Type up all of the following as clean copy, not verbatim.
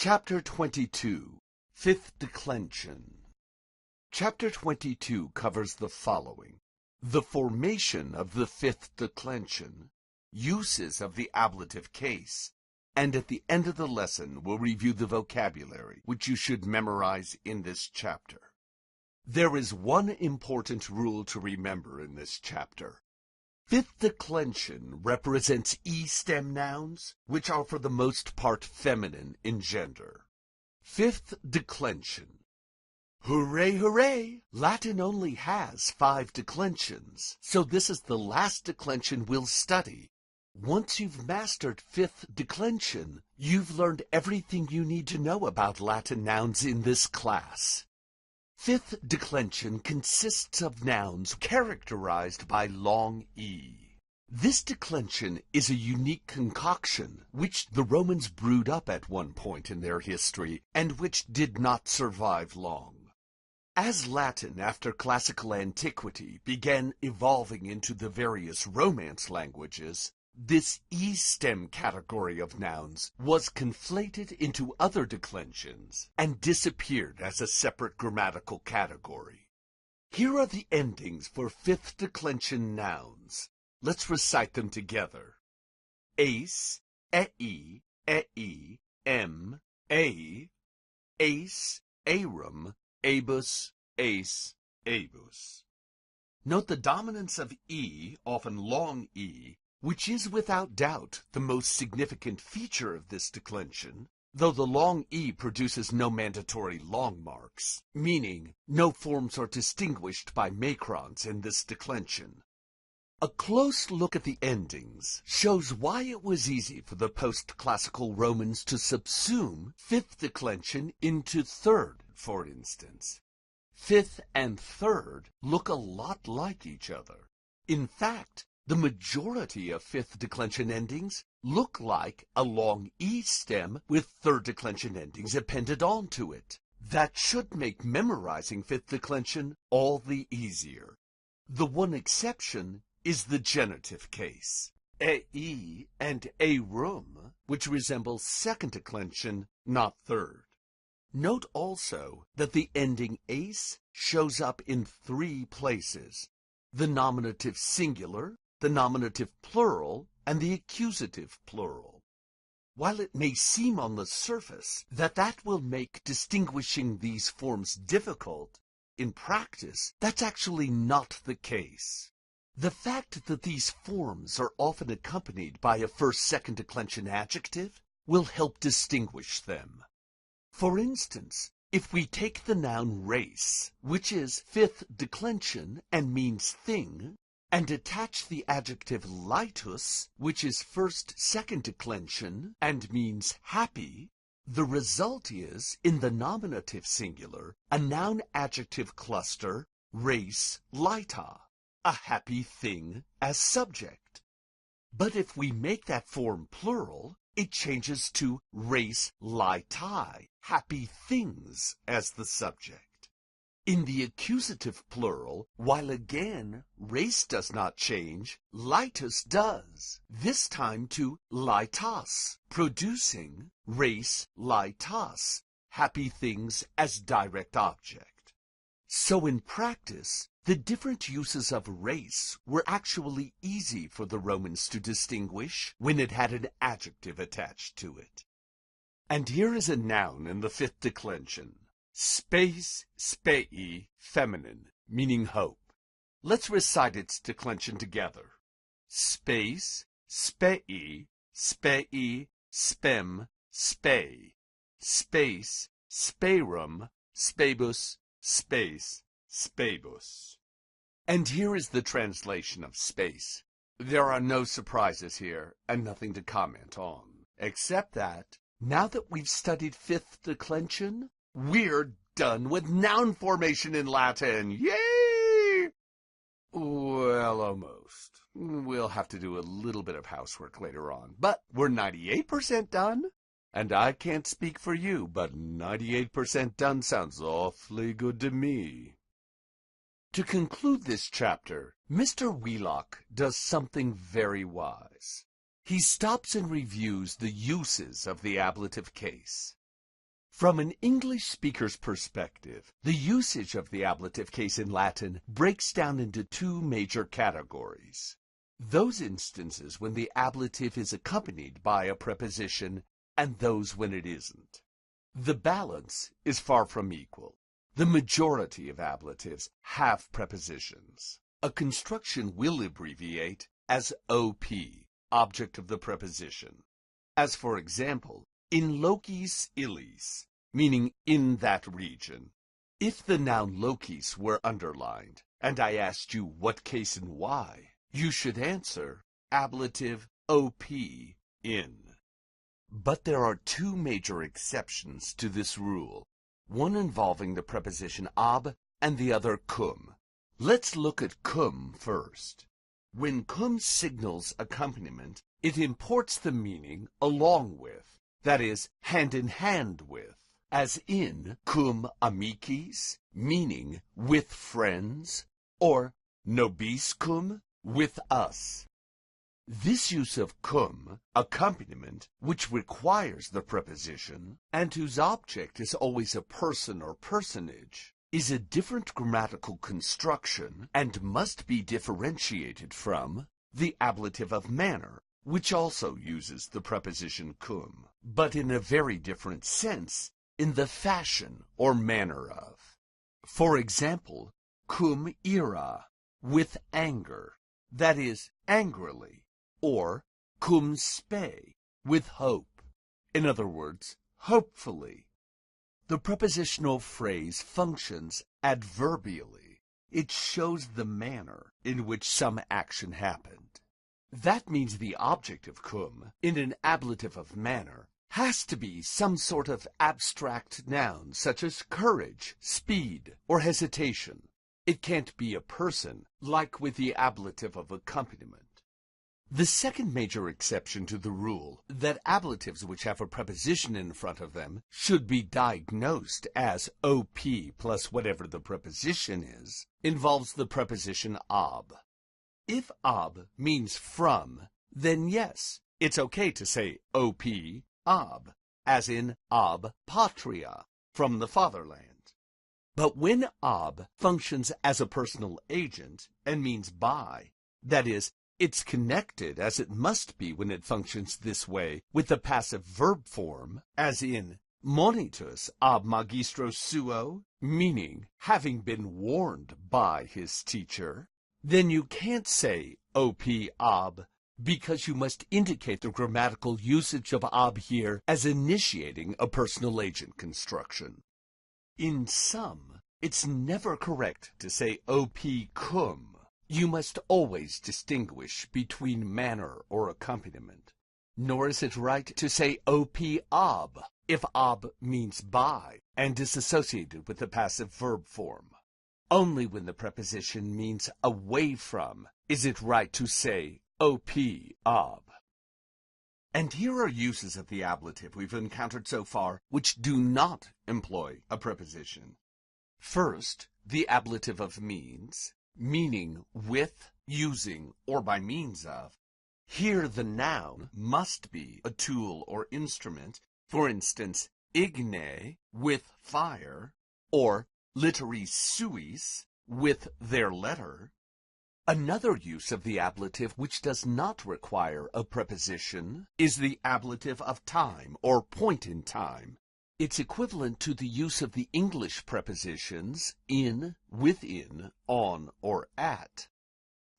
Chapter 22, Fifth Declension. Chapter 22 covers the following: the formation of the fifth declension, uses of the ablative case, and at the end of the lesson we'll review the vocabulary, which you should memorize in this chapter. There is one important rule to remember in this chapter. Fifth declension represents E-stem nouns, which are for the most part feminine in gender. Fifth declension. Hooray, hooray! Latin only has 5 declensions, so this is the last declension we'll study. Once you've mastered fifth declension, you've learned everything you need to know about Latin nouns in this class. Fifth declension consists of nouns characterized by long E. This declension is a unique concoction which the Romans brewed up at one point in their history and which did not survive long. As Latin after classical antiquity began evolving into the various Romance languages, this E-stem category of nouns was conflated into other declensions and disappeared as a separate grammatical category. Here are the endings for fifth declension nouns. Let's recite them together. Ace, ei, em, a, ace, arum, abus, ace, abus. Note the dominance of E, often long E, which is without doubt the most significant feature of this declension, though the long E produces no mandatory long marks, meaning no forms are distinguished by macrons in this declension. A close look at the endings shows why it was easy for the post-classical Romans to subsume fifth declension into third, for instance. Fifth and third look a lot like each other. In fact, the majority of fifth declension endings look like a long E stem with third declension endings appended onto it. That should make memorizing fifth declension all the easier. The one exception is the genitive case, ei and arum, which resembles second declension, not third. Note also that the ending ace shows up in 3 places: the nominative singular, the nominative plural, and the accusative plural. While it may seem on the surface that will make distinguishing these forms difficult, in practice, that's actually not the case. The fact that these forms are often accompanied by a first-second declension adjective will help distinguish them. For instance, if we take the noun race, which is fifth declension and means thing, and attach the adjective lightus, which is first-second declension and means happy, the result is, in the nominative singular, a noun-adjective cluster, race lighta, a happy thing as subject. But if we make that form plural, it changes to race lightae, happy things, as the subject. In the accusative plural, while again race does not change, lightus does, this time to lightas, producing race lightas, happy things as direct object. So in practice, the different uses of race were actually easy for the Romans to distinguish when it had an adjective attached to it. And here is a noun in the fifth declension: space, spei, feminine, meaning hope. Let's recite its declension together. Space, spei, spei, spem, spei. Space, sperum, spebus, space, spebus. And here is the translation of space. There are no surprises here and nothing to comment on, except that, now that we've studied fifth declension, we're done with noun formation in Latin. Yay! Well, almost. We'll have to do a little bit of housework later on, but we're 98% done. And I can't speak for you, but 98% done sounds awfully good to me. To conclude this chapter, Mr. Wheelock does something very wise. He stops and reviews the uses of the ablative case. From an English speaker's perspective, the usage of the ablative case in Latin breaks down into two major categories. Those instances when the ablative is accompanied by a preposition and those when it isn't. The balance is far from equal. The majority of ablatives have prepositions. A construction will abbreviate as OP, object of the preposition. As for example, in locis illis, meaning in that region. If the noun locis were underlined, and I asked you what case and why, you should answer ablative OP, in. But there are two major exceptions to this rule, one involving the preposition ab and the other cum. Let's look at cum first. When cum signals accompaniment, it imports the meaning along with, that is, hand in hand with, as in cum amicis, meaning with friends, or nobis cum, with us. This use of cum, accompaniment, which requires the preposition, and whose object is always a person or personage, is a different grammatical construction and must be differentiated from the ablative of manner, which also uses the preposition cum, but in a very different sense, in the fashion or manner of. For example, cum ira, with anger, that is, angrily, or cum spe, with hope, in other words, hopefully. The prepositional phrase functions adverbially. It shows the manner in which some action happened. That means the object of cum, in an ablative of manner, has to be some sort of abstract noun, such as courage, speed, or hesitation. It can't be a person, like with the ablative of accompaniment. The second major exception to the rule that ablatives which have a preposition in front of them should be diagnosed as OP plus whatever the preposition is involves the preposition ab. If ab means from, then yes, it's okay to say OP ab, as in ab patria, from the fatherland. But when ab functions as a personal agent and means by, that is, it's connected, as it must be when it functions this way, with the passive verb form, as in monitus ab magistro suo, meaning having been warned by his teacher, then you can't say op ab, because you must indicate the grammatical usage of ab here as initiating a personal agent construction. In sum, it's never correct to say op cum. You must always distinguish between manner or accompaniment. Nor is it right to say op ab if ab means by and is associated with the passive verb form. Only when the preposition means away from is it right to say op ab. And here are uses of the ablative we've encountered so far which do not employ a preposition. First, the ablative of means, meaning with, using, or by means of. Here the noun must be a tool or instrument, for instance, igne, with fire, or literi suis, with their letter. Another use of the ablative which does not require a preposition is the ablative of time or point in time. It's equivalent to the use of the English prepositions in, within, on, or at.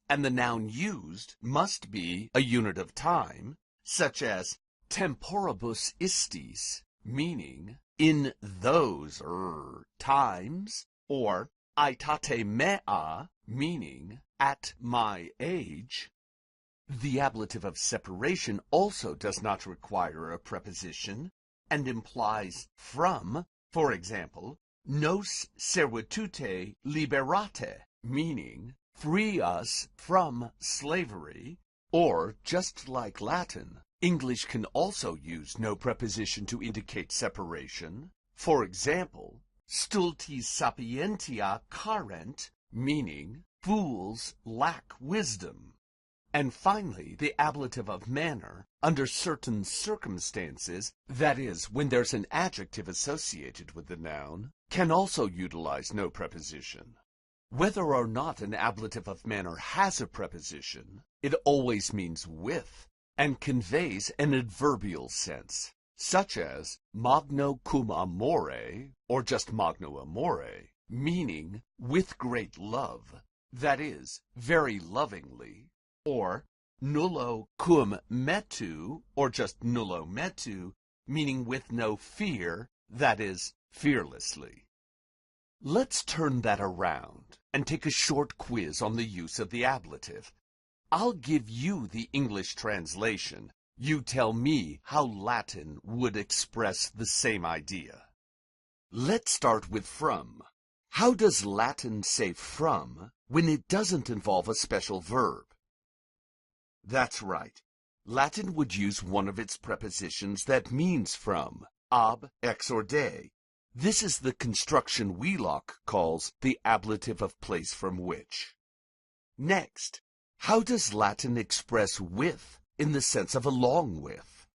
And the noun used must be a unit of time, such as temporibus istis, meaning in those times, or aitate mea, meaning at my age. The ablative of separation also does not require a preposition, and implies from, for example, nos servitute liberate, meaning free us from slavery, or just like Latin, English can also use no preposition to indicate separation. For example, stultis sapientia carent, meaning fools lack wisdom. And finally, the ablative of manner, under certain circumstances, that is, when there's an adjective associated with the noun, can also utilize no preposition. Whether or not an ablative of manner has a preposition, it always means with, and conveys an adverbial sense, such as magno cum amore, or just magno amore, meaning with great love, that is, very lovingly, or nullo cum metu, or just nullo metu, meaning with no fear, that is, fearlessly. Let's turn that around and take a short quiz on the use of the ablative. I'll give you the English translation. You tell me how Latin would express the same idea. Let's start with from. How does Latin say from when it doesn't involve a special verb? That's right. Latin would use one of its prepositions that means from, ab, ex, or de. This is the construction Wheelock calls the ablative of place from which. Next, how does Latin express with in the sense of along with?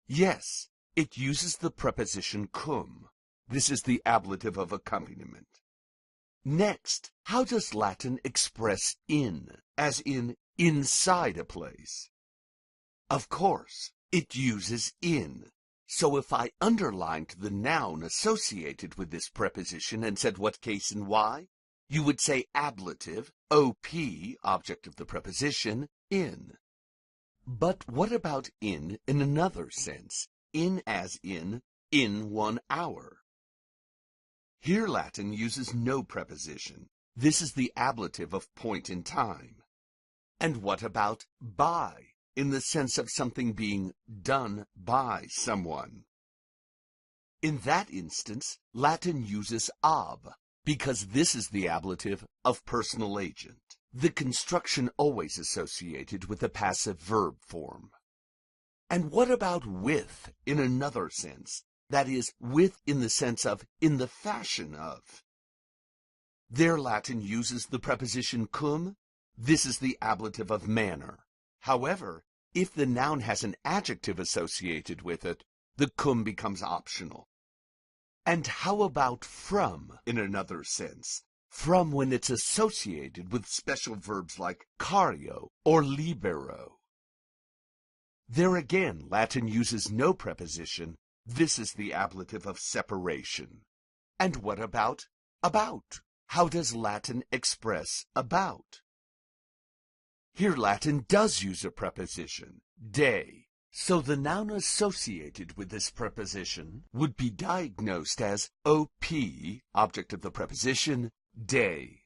Yes, it uses the preposition cum. This is the ablative of accompaniment. Next, how does Latin express in, as in inside a place? Of course, it uses in. So if I underlined the noun associated with this preposition and said what case and why, you would say ablative, op, object of the preposition, in. But what about in another sense, in as in 1 hour? Here Latin uses no preposition. This is the ablative of point in time. And what about by, in the sense of something being done by someone? In that instance, Latin uses ab, because this is the ablative of personal agent, the construction always associated with the passive verb form. And what about with in another sense, that is, with in the sense of in the fashion of? There Latin uses the preposition cum. This is the ablative of manner. However, if the noun has an adjective associated with it, the cum becomes optional. And how about from in another sense? From when it's associated with special verbs like cario or libero. There again, Latin uses no preposition. This is the ablative of separation. And what about about? How does Latin express about? Here Latin does use a preposition, de. So the noun associated with this preposition would be diagnosed as op, object of the preposition, de.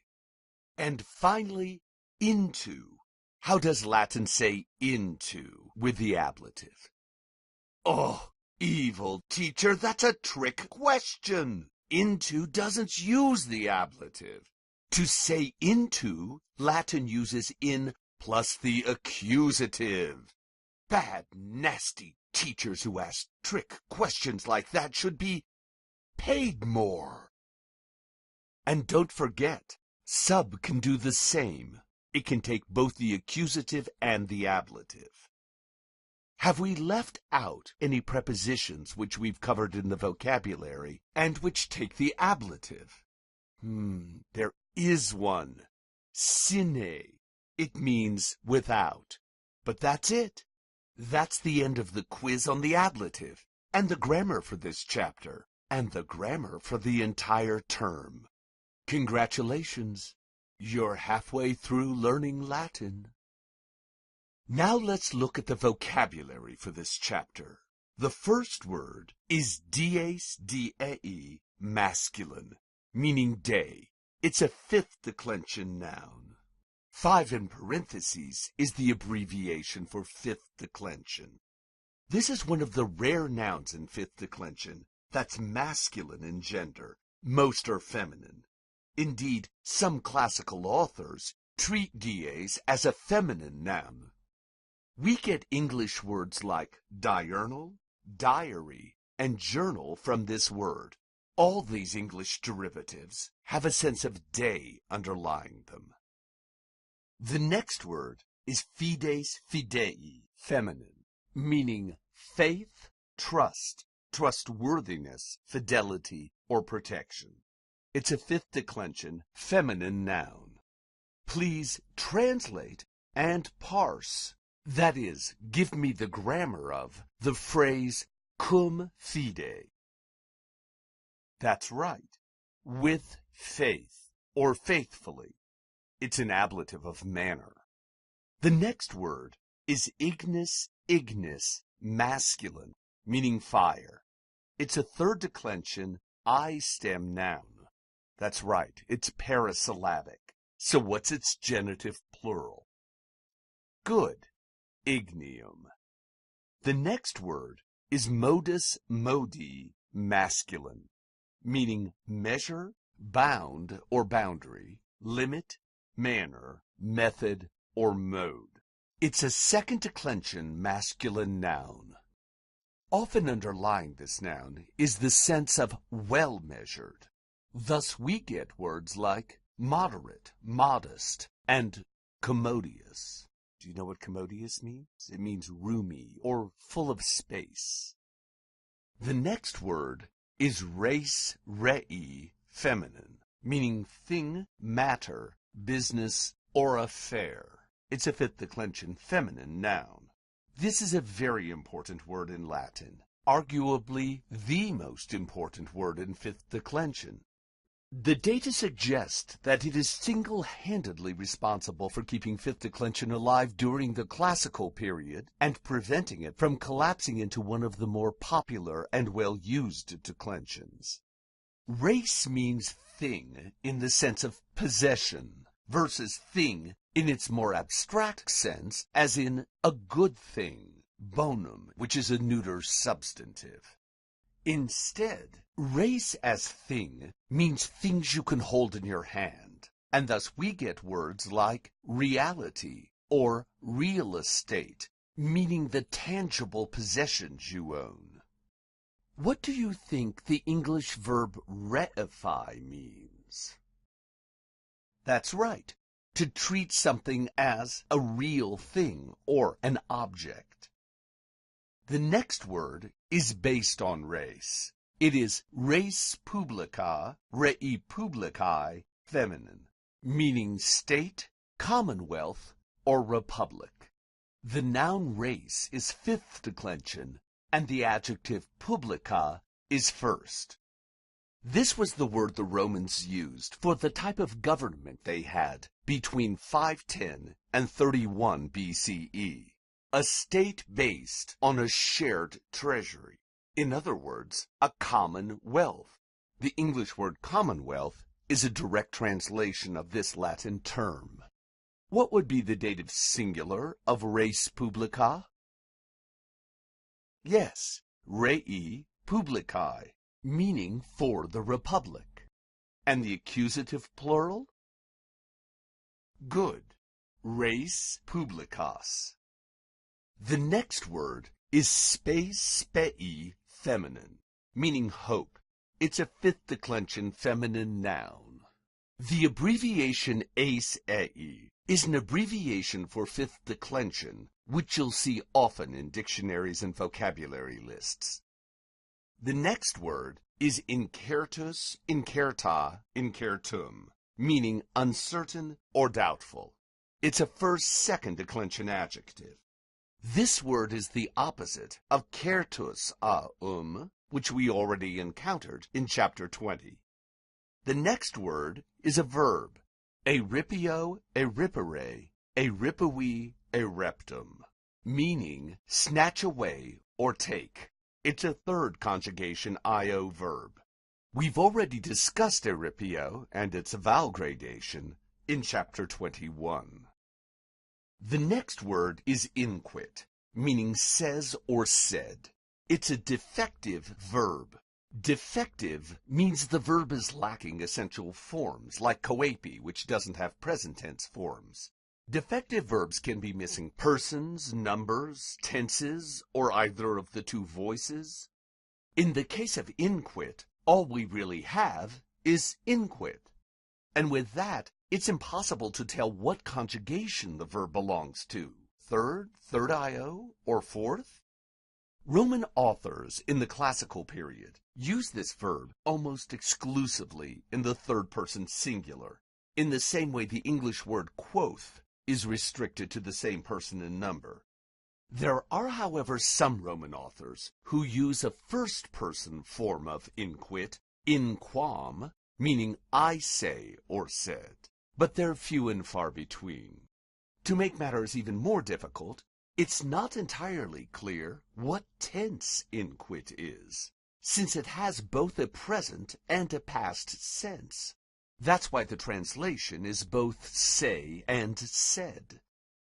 And finally, into. How does Latin say into with the ablative? Oh, evil teacher, that's a trick question. Into doesn't use the ablative. To say into, Latin uses in plus the accusative. Bad, nasty teachers who ask trick questions like that should be paid more. And don't forget, sub can do the same. It can take both the accusative and the ablative. Have we left out any prepositions which we've covered in the vocabulary and which take the ablative? There is one. Sine. It means without. But that's it. That's the end of the quiz on the ablative, and the grammar for this chapter, and the grammar for the entire term. Congratulations! You're halfway through learning Latin. Now let's look at the vocabulary for this chapter. The first word is dies, dei, masculine, meaning day. It's a fifth declension noun. 5 in parentheses is the abbreviation for fifth declension. This is one of the rare nouns in fifth declension that's masculine in gender. Most are feminine. Indeed, some classical authors treat dies as a feminine noun. We get English words like diurnal, diary, and journal from this word. All these English derivatives have a sense of day underlying them. The next word is fides fidei, feminine, meaning faith, trust, trustworthiness, fidelity, or protection. It's a fifth declension, feminine noun. Please translate and parse. That is, give me the grammar of the phrase cum fide. That's right, with faith, or faithfully. It's an ablative of manner. The next word is ignis, masculine, meaning fire. It's a third declension, I stem noun. That's right, it's parasyllabic. So what's its genitive plural? Good, ignium. The next word is modus modi, masculine, meaning measure, bound or boundary, limit, manner, method, or mode. It's a second declension masculine noun. Often underlying this noun is the sense of well measured. Thus we get words like moderate, modest, and commodious. Do you know what commodious means? It means roomy or full of space. The next word is res rei, feminine, meaning thing, matter, business, or affair. It's a fifth declension feminine noun. This is a very important word in Latin, arguably the most important word in fifth declension. The data suggest that it is single-handedly responsible for keeping fifth declension alive during the classical period and preventing it from collapsing into one of the more popular and well-used declensions. Race means thing in the sense of possession versus thing in its more abstract sense as in a good thing, bonum, which is a neuter substantive. Instead, race as thing means things you can hold in your hand, and thus we get words like reality or real estate, meaning the tangible possessions you own. What do you think the English verb reify means? That's right, to treat something as a real thing or an object. The next word is based on race. It is res publica, rei publicae, feminine, meaning state, commonwealth, or republic. The noun race is fifth declension, and the adjective publica is first. This was the word the Romans used for the type of government they had between 510 and 31 BCE. A state based on a shared treasury. In other words, a common wealth. The English word commonwealth is a direct translation of this Latin term. What would be the dative singular of res publica? Yes, rei publicae, meaning for the republic. And the accusative plural? Good, res publicas. The next word is spei, feminine, meaning hope. It's a fifth declension feminine noun. The abbreviation ei is an abbreviation for fifth declension, which you'll see often in dictionaries and vocabulary lists. The next word is incertus, incerta, incertum, meaning uncertain or doubtful. It's a first-second declension adjective. This word is the opposite of certus which we already encountered in chapter 20. The next word is a verb, eripio, eripere, eripui, ereptum, meaning snatch away or take. It's a third conjugation io verb. We've already discussed eripio and its vowel gradation in chapter 21. The next word is inquit, meaning says or said. It's a defective verb. Defective means the verb is lacking essential forms, like coepi, which doesn't have present tense forms. Defective verbs can be missing persons, numbers, tenses, or either of the two voices. In the case of inquit, all we really have is inquit. And with that, it's impossible to tell what conjugation the verb belongs to, third, third IO, or fourth. Roman authors in the classical period used this verb almost exclusively in the third person singular, in the same way the English word quoth is restricted to the same person in number. There are, however, some Roman authors who use a first-person form of inquit, in quam, meaning I say or said, but they're few and far between. To make matters even more difficult, it's not entirely clear what tense inquit is, since it has both a present and a past sense. That's why the translation is both say and said.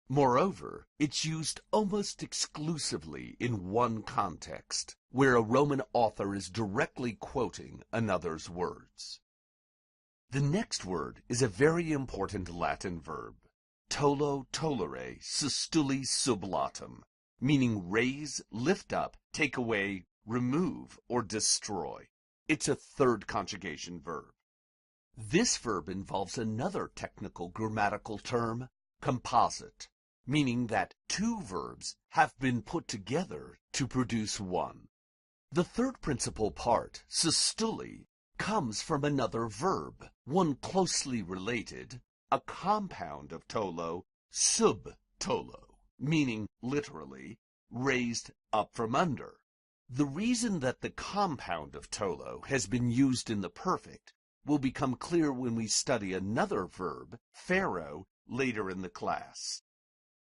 Moreover, it's used almost exclusively in one context, where a Roman author is directly quoting another's words. The next word is a very important Latin verb, tolo tolere sustuli sublatum, meaning raise, lift up, take away, remove, or destroy. It's a third conjugation verb. This verb involves another technical grammatical term, composite, meaning that two verbs have been put together to produce one. The third principal part, sustuli, comes from another verb, one closely related, a compound of tolo, sub-tolo, meaning, literally, raised up from under. The reason that the compound of tolo has been used in the perfect will become clear when we study another verb, pharaoh, later in the class.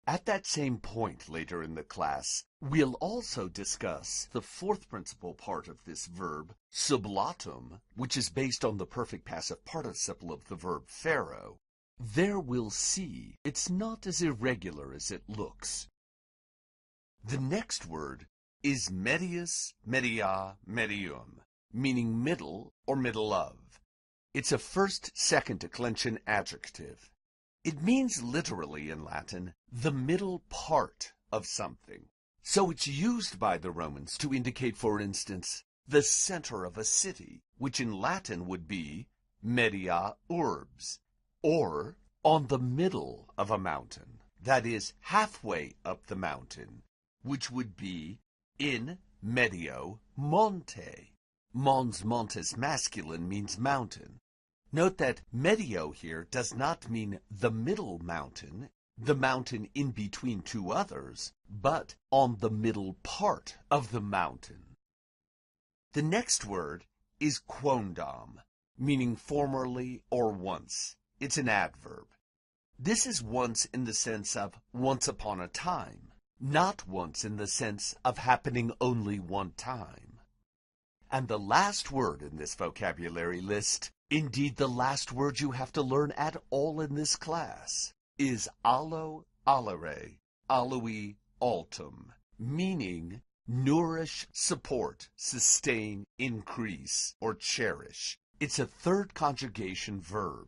At that same point later in the class, we'll also discuss the fourth principal part of this verb, sublatum, which is based on the perfect passive participle of the verb pharaoh. There we'll see it's not as irregular as it looks. The next word is medius, media, medium, meaning middle or middle of. It's a first-second declension adjective. It means literally in Latin, the middle part of something. So it's used by the Romans to indicate, for instance, the center of a city, which in Latin would be media urbs, or on the middle of a mountain, that is, halfway up the mountain, which would be in medio monte. Mons montes masculine means mountain. Note that medio here does not mean the middle mountain, the mountain in between two others, but on the middle part of the mountain. The next word is quondam, meaning formerly or once. It's an adverb. This is once in the sense of once upon a time, not once in the sense of happening only one time. And the last word in this vocabulary list, indeed the last word you have to learn at all in this class, is allo, allere, allui, altum, meaning nourish, support, sustain, increase, or cherish. It's a third conjugation verb.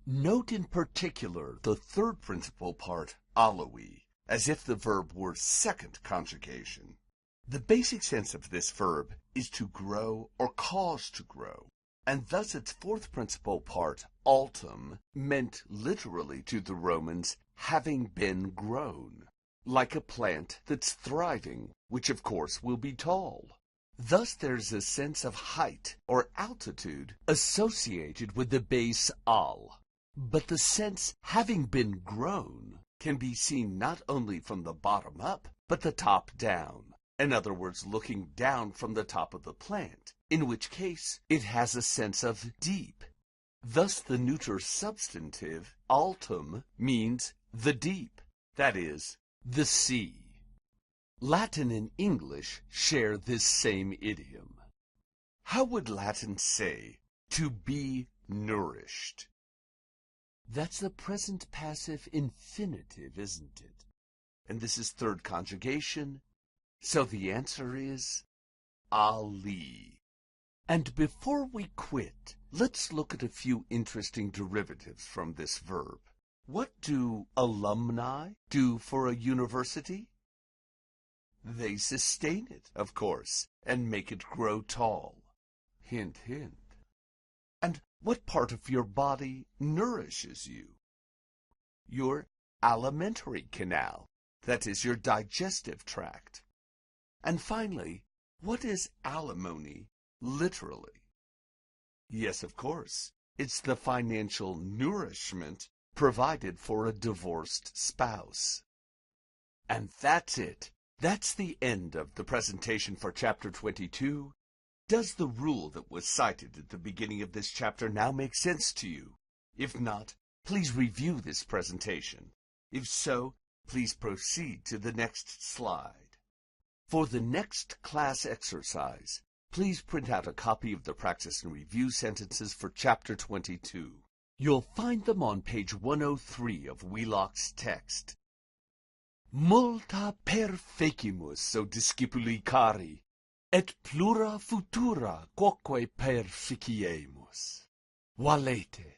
Note in particular the third principal part, allui, as if the verb were second conjugation. The basic sense of this verb is to grow or cause to grow, and thus its fourth principal part, altum, meant literally to the Romans having been grown, like a plant that's thriving, which of course will be tall. Thus there's a sense of height or altitude associated with the base al, but the sense having been grown can be seen not only from the bottom up, but the top down. In other words, looking down from the top of the plant, in which case it has a sense of deep. Thus the neuter substantive, altum, means the deep, that is, the sea. Latin and English share this same idiom. How would Latin say, to be nourished? That's the present passive infinitive, isn't it? And this is third conjugation. So the answer is Ali. And before we quit, let's look at a few interesting derivatives from this verb. What do alumni do for a university? They sustain it, of course, and make it grow tall. Hint, hint. And What part of your body nourishes you? Your alimentary canal, that is your digestive tract. And finally, what is alimony literally? Yes, of course, it's the financial nourishment provided for a divorced spouse. And that's it. That's the end of the presentation for Chapter 22. Does the rule that was cited at the beginning of this chapter now make sense to you? If not, please review this presentation. If so, please proceed to the next slide. For the next class exercise, please print out a copy of the practice and review sentences for Chapter 22. You'll find them on page 103 of Wheelock's text. Multa perfecimus o discipuli cari, et plura futura quoque perficiemus. Valete.